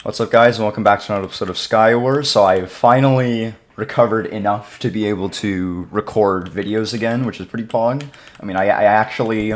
What's up, guys, and welcome back to another episode of Skywars. So I finally recovered enough to be able to record videos again, which is pretty pog. I mean, I actually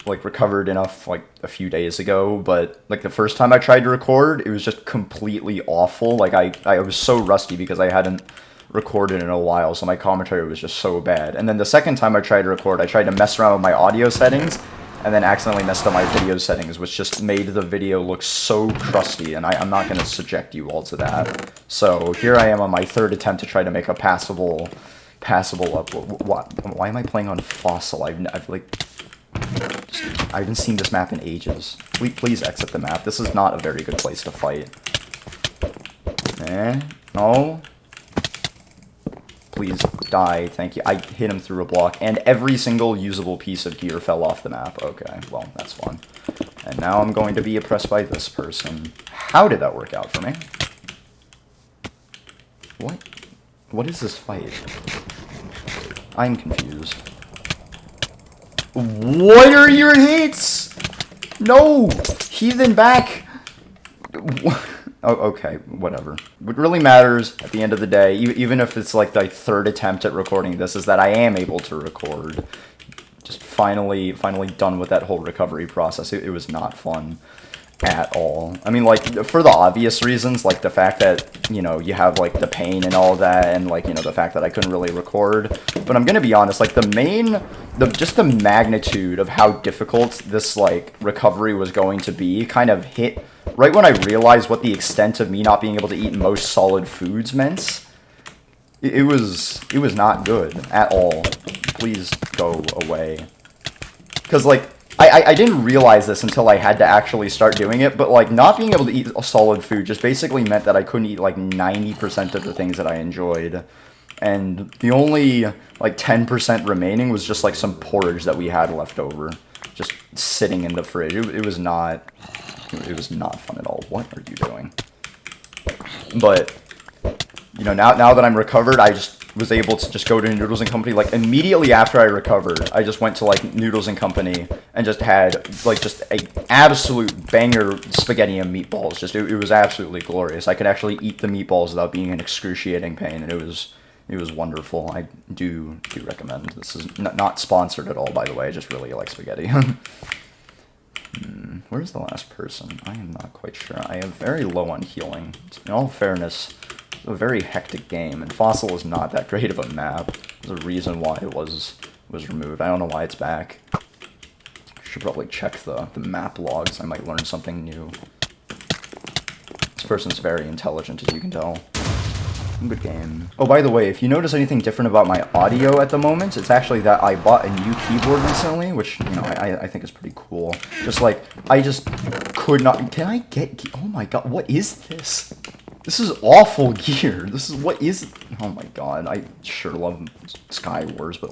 recovered enough a few days ago, but the first time I tried to record, it was just completely awful. I was so rusty because I hadn't recorded in a while, so my commentary was just so bad. And then the second time I tried to record, I tried to mess around with my audio settings, and then accidentally messed up my video settings, which just made the video look so crusty, and I'm not going to subject you all to that. So here I am on my third attempt to try to make a passable up. Why am I playing on Fossil? I haven't seen this map in ages. Please exit the map. This is not a very good place to fight. No. Please die, thank you. I hit him through a block, and every single usable piece of gear fell off the map. Okay, well, that's fun. And now I'm going to be oppressed by this person. How did that work out for me? What? What is this fight? I'm confused. What are your hits? No! Heathen back! Oh, okay, whatever. What really matters at the end of the day, even if it's like the third attempt at recording this, is that I am able to record. Just finally done with that whole recovery process. It was not fun at all. I mean, for the obvious reasons, the fact that, you have, the pain and all that, and, the fact that I couldn't really record. But I'm gonna be honest, just the magnitude of how difficult this, recovery was going to be kind of hit right when I realized what the extent of me not being able to eat most solid foods meant. It was not good at all. Please go away. Because, I didn't realize this until I had to actually start doing it, but, not being able to eat a solid food just basically meant that I couldn't eat, 90% of the things that I enjoyed. And the only, 10% remaining was just, some porridge that we had left over. Just sitting in the fridge. It was not fun at all. What are you doing? But, now that I'm recovered, I just was able to just go to Noodles and Company. Immediately after I recovered, I just went to, Noodles and Company and just had, just a absolute banger spaghetti and meatballs. Just, it was absolutely glorious. I could actually eat the meatballs without being in excruciating pain, and it was wonderful. I do recommend. This is not sponsored at all, by the way. I just really like spaghetti. Where's the last person? I am not quite sure. I am very low on healing. In all fairness, it's a very hectic game, and Fossil is not that great of a map. There's a reason why it was removed. I don't know why it's back. Should probably check the map logs. I might learn something new. This person's very intelligent, as you can tell. Good game. Oh, by the way, if you notice anything different about my audio at the moment, it's actually that I bought a new keyboard recently, which, I think is pretty cool. Just, I just could not... Can I get... Oh my god, what is this? This is awful gear. What is... Oh my god, I sure love Skywars, but,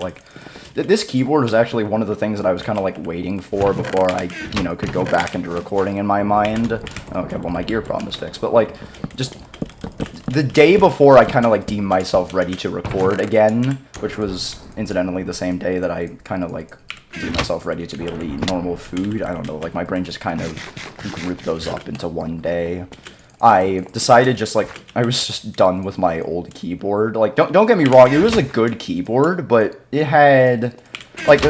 this keyboard was actually one of the things that I was kind of, waiting for before I, could go back into recording in my mind. Okay, well, my gear problem is fixed, but, just... The day before I kind of, deemed myself ready to record again, which was, incidentally, the same day that I kind of, deemed myself ready to be able to eat normal food. I don't know, my brain just kind of grouped those up into one day. I decided I was just done with my old keyboard. Don't get me wrong, it was a good keyboard, but it had...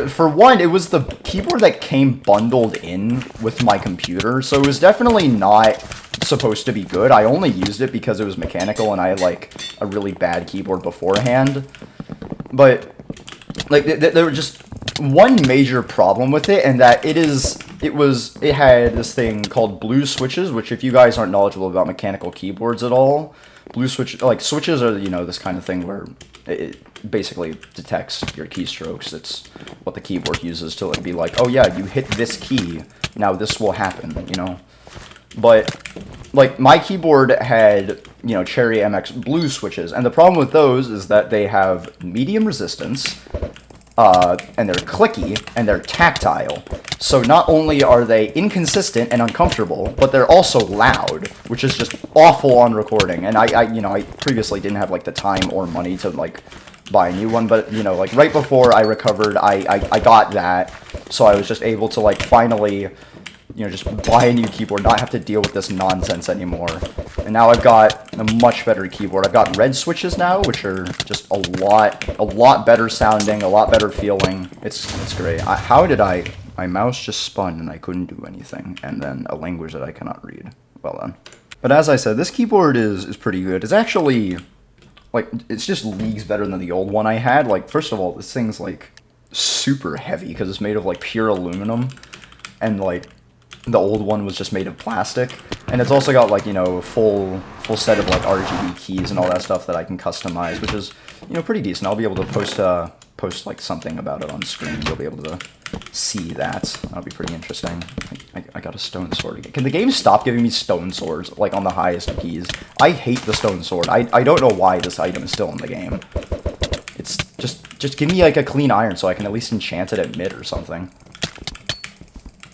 for one, it was the keyboard that came bundled in with my computer, so it was definitely not supposed to be good. I only used it because it was mechanical and I had, a really bad keyboard beforehand. But, there was just one major problem with it, and that it had this thing called blue switches, which if you guys aren't knowledgeable about mechanical keyboards at all, blue switches are, this kind of thing where it basically detects your keystrokes. It's what the keyboard uses to be oh yeah, you hit this key, now this will happen, But, my keyboard had, Cherry MX blue switches, and the problem with those is that they have medium resistance, and they're clicky, and they're tactile. So not only are they inconsistent and uncomfortable, but they're also loud, which is just awful on recording. And I previously didn't have, the time or money to, buy a new one, but, right before I recovered, I got that, so I was just able to, finally you know, just buy a new keyboard, not have to deal with this nonsense anymore. And now I've got a much better keyboard. I've got red switches now, which are just a lot better sounding, a lot better feeling. It's great. How did my mouse just spun and I couldn't do anything, and then a language that I cannot read. Well done. But as I said, this keyboard is pretty good. It's actually, like, it's just leagues better than the old one I had. Like, first of all, this thing's, like, super heavy because it's made of, like, pure aluminum. And, like, the old one was just made of plastic. And it's also got, like, you know, a full set of, like, RGB keys and all that stuff that I can customize, which is, you know, pretty decent. I'll be able to post like, something about it on screen. You'll be able to see that. That'll be pretty interesting. I got a stone sword again. Can the game stop giving me stone swords, like, on the highest keys? I hate the stone sword. I don't know why this item is still in the game. It's just give me, like, a clean iron so I can at least enchant it at mid or something.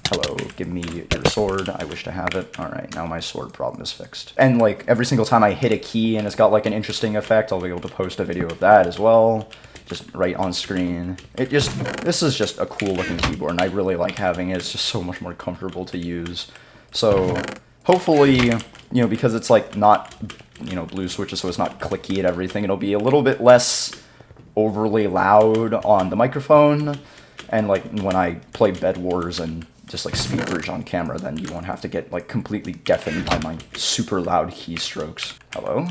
Hello, give me your sword. I wish to have it. Alright, now my sword problem is fixed. And, like, every single time I hit a key and it's got, like, an interesting effect, I'll be able to post a video of that as well. Just right on screen. This is just a cool looking keyboard, and I really like having it. It's just so much more comfortable to use. So, hopefully, you know, because it's, like, not, you know, blue switches, so it's not clicky and everything, it'll be a little bit less overly loud on the microphone. And, like, when I play Bed Wars and just, like, speed bridge on camera, then you won't have to get, like, completely deafened by my super loud keystrokes. Hello?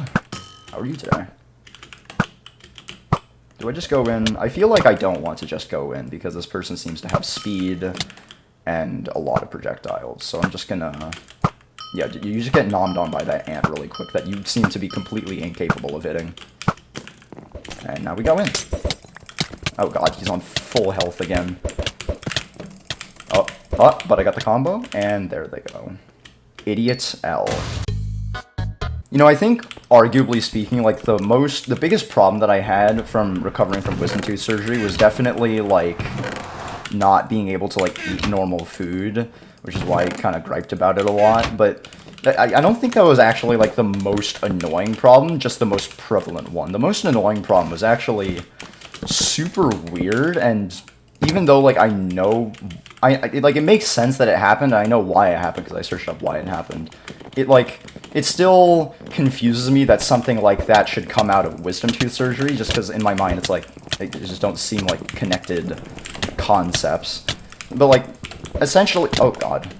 How are you today? Do I just go in? I feel like I don't want to just go in, because this person seems to have speed and a lot of projectiles. So I'm just gonna... Yeah, you just get nommed on by that ant really quick that you seem to be completely incapable of hitting. And now we go in. Oh god, he's on full health again. Oh, but I got the combo, and there they go. Idiot L. You know, I think, arguably speaking, like, the biggest problem that I had from recovering from wisdom tooth surgery was definitely, like, not being able to, like, eat normal food, which is why I kind of griped about it a lot, but I don't think that was actually, like, the most annoying problem, just the most prevalent one. The most annoying problem was actually super weird, and even though, like, I know... it makes sense that it happened, and I know why it happened, because I searched up why it happened. It still confuses me that something like that should come out of wisdom tooth surgery, just because in my mind it's like, it just don't seem like connected concepts. But, like, essentially... Oh, God.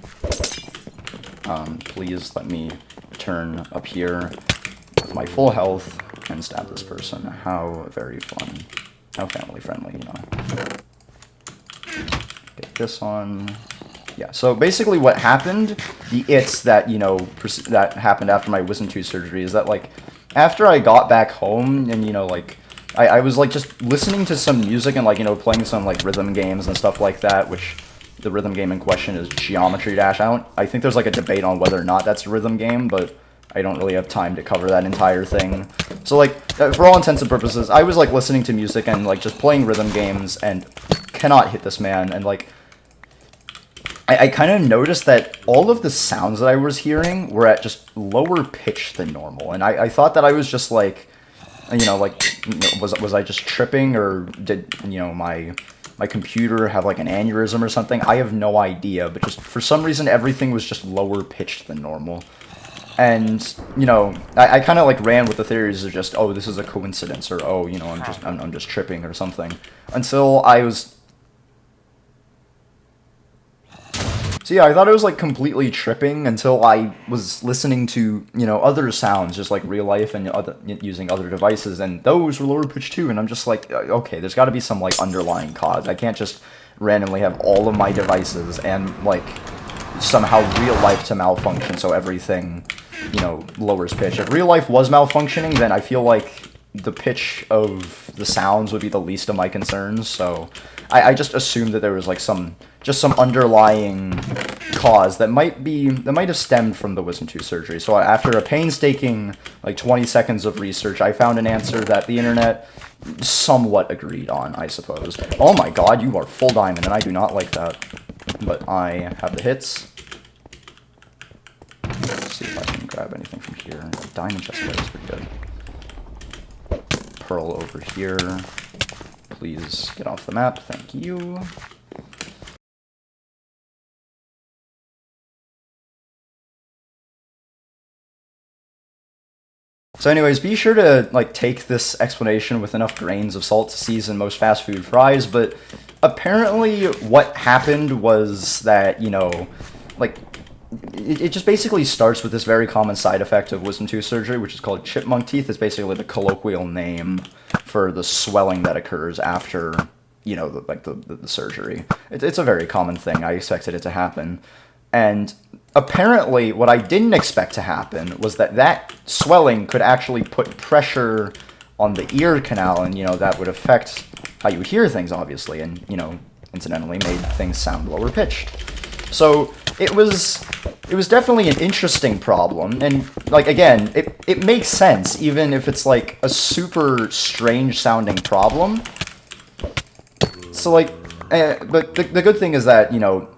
Please let me turn up here with my full health and stab this person. How very fun. How family friendly, you know. Get this on. Yeah, so basically what happened, the its that, you know, that happened after my wisdom tooth surgery is that, like, after I got back home and, you know, like, I was, like, just listening to some music and, like, you know, playing some, like, rhythm games and stuff like that, which the rhythm game in question is Geometry Dash. I think there's, like, a debate on whether or not that's a rhythm game, but I don't really have time to cover that entire thing. So, like, for all intents and purposes, I was, like, listening to music and, like, just playing rhythm games and cannot hit this man, and, like, I kind of noticed that all of the sounds that I was hearing were at just lower pitch than normal, and I thought that I was just, like, you know, like, you know, was I just tripping, or did, you know, my computer have, like, an aneurysm or something? I have no idea, but just for some reason everything was just lower pitched than normal. And, you know, I kind of, like, ran with the theories of just, oh, this is a coincidence, or, oh, you know, I'm just tripping or something, until I was... So yeah, I thought it was, like, completely tripping until I was listening to, you know, other sounds, just, like, real life and using other devices, and those were lower pitch too, and I'm just like, okay, there's got to be some, like, underlying cause. I can't just randomly have all of my devices and, like, somehow real life to malfunction so everything, you know, lowers pitch. If real life was malfunctioning, then I feel like the pitch of the sounds would be the least of my concerns, so I just assumed that there was, like, some underlying cause that might have stemmed from the wisdom tooth surgery. So after a painstaking, like, 20 seconds of research, I found an answer that the internet somewhat agreed on, I suppose. Oh my god, you are full diamond, and I do not like that. But I have the hits. Let's see if I can grab anything from here. Diamond chestplate is pretty good. Pearl over here. Please get off the map, thank you. So anyways, be sure to like take this explanation with enough grains of salt to season most fast food fries, but apparently what happened was that, you know, like, it just basically starts with this very common side effect of wisdom tooth surgery, which is called chipmunk teeth. It's basically the colloquial name for the swelling that occurs after, you know, the surgery. It's a very common thing. I expected it to happen. And apparently what I didn't expect to happen was that swelling could actually put pressure on the ear canal, and, you know, that would affect how you hear things, obviously, and, you know, incidentally made things sound lower pitched. So it was definitely an interesting problem, and, like, again, it makes sense, even if it's, like, a super strange sounding problem. So, like, but the good thing is that, you know,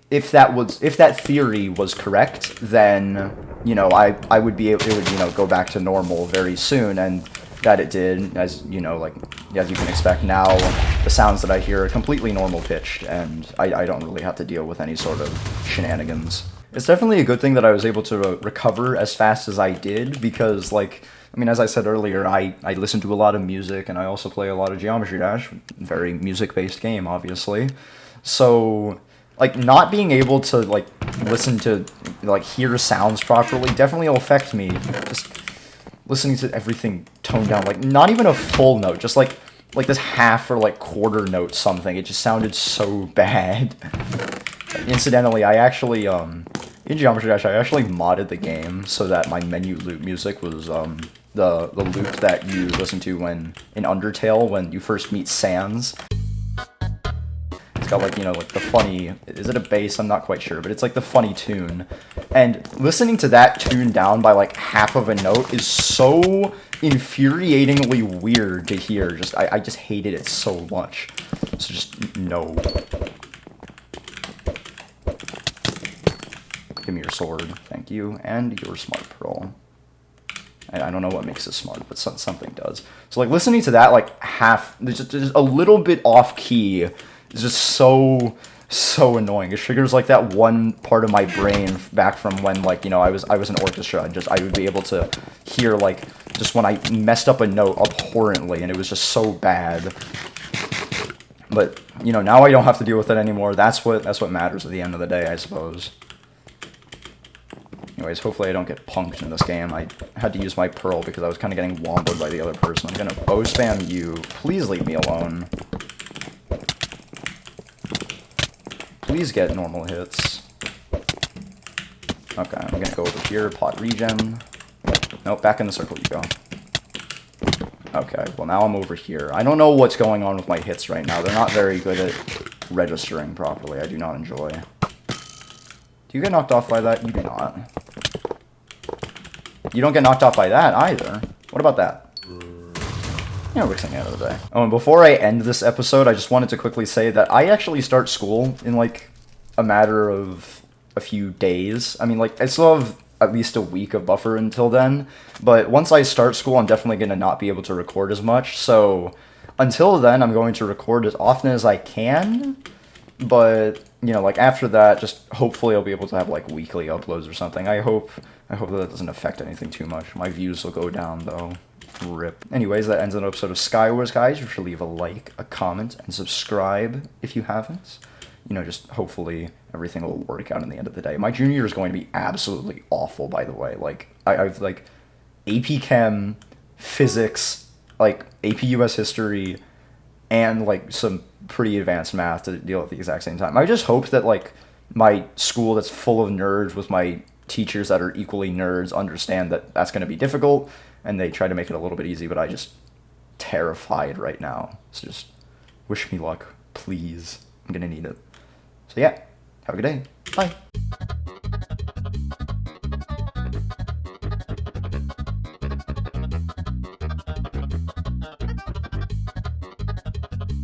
if that theory was correct, then, you know, I would be able, it would, you know, go back to normal very soon, and that it did, as, you know, like, as you can expect now, the sounds that I hear are completely normal pitched, and I don't really have to deal with any sort of shenanigans. It's definitely a good thing that I was able to recover as fast as I did, because, like, I mean, as I said earlier, I listen to a lot of music, and I also play a lot of Geometry Dash, very music-based game, obviously. So, like, not being able to, like, listen to, like, hear sounds properly definitely will affect me. Just listening to everything toned down, like, not even a full note, just, like this half or, like, quarter note something. It just sounded so bad. Incidentally, I actually, in Geometry Dash, I actually modded the game so that my menu loop music was, the loop that you listen to when, in Undertale, when you first meet Sans. It's got, like, you know, like, the funny, is it a bass? I'm not quite sure, but it's, like, the funny tune. And listening to that tune down by, like, half of a note is so infuriatingly weird to hear. Just, I just hated it so much. So just, no. Give me your sword, thank you, and your smart pearl. I don't know what makes it smart, but something does. So, like, listening to that, like, just a little bit off key is just so annoying. It triggers, like, that one part of my brain back from when, like, you know, I was in orchestra, and just I would be able to hear, like, just when I messed up a note abhorrently, and it was just so bad. But, you know, now I don't have to deal with it anymore. That's what matters at the end of the day, I suppose. Anyways, hopefully I don't get punked in this game. I had to use my pearl because I was kind of getting womboed by the other person. I'm gonna bow spam you. Please leave me alone. Please get normal hits. Okay, I'm gonna go over here, pot regen. Nope, back in the circle you go. Okay, well now I'm over here. I don't know what's going on with my hits right now. They're not very good at registering properly. I do not enjoy. Do you get knocked off by that? You do not. You don't get knocked off by that either. What about that? Yeah, we're getting out of the day. Oh, and before I end this episode, I just wanted to quickly say that I actually start school in, like, a matter of a few days. I mean, like, I still have at least a week of buffer until then, but once I start school, I'm definitely going to not be able to record as much, so until then, I'm going to record as often as I can, but, you know, like, after that, just hopefully I'll be able to have, like, weekly uploads or something. I hope that doesn't affect anything too much. My views will go down, though. RIP. Anyways, that ends an episode of Skywars, guys. You should leave a like, a comment, and subscribe if you haven't. You know, just hopefully everything will work out in the end of the day. My junior year is going to be absolutely awful, by the way. Like, I've, like, AP Chem, Physics, like, AP US History, and, like, some pretty advanced math to deal at the exact same time. I just hope that, like, my school that's full of nerds with my teachers that are equally nerds understand that that's going to be difficult, and they try to make it a little bit easy, but I just terrified right now. So just wish me luck, please. I'm going to need it. So yeah, have a good day. Bye.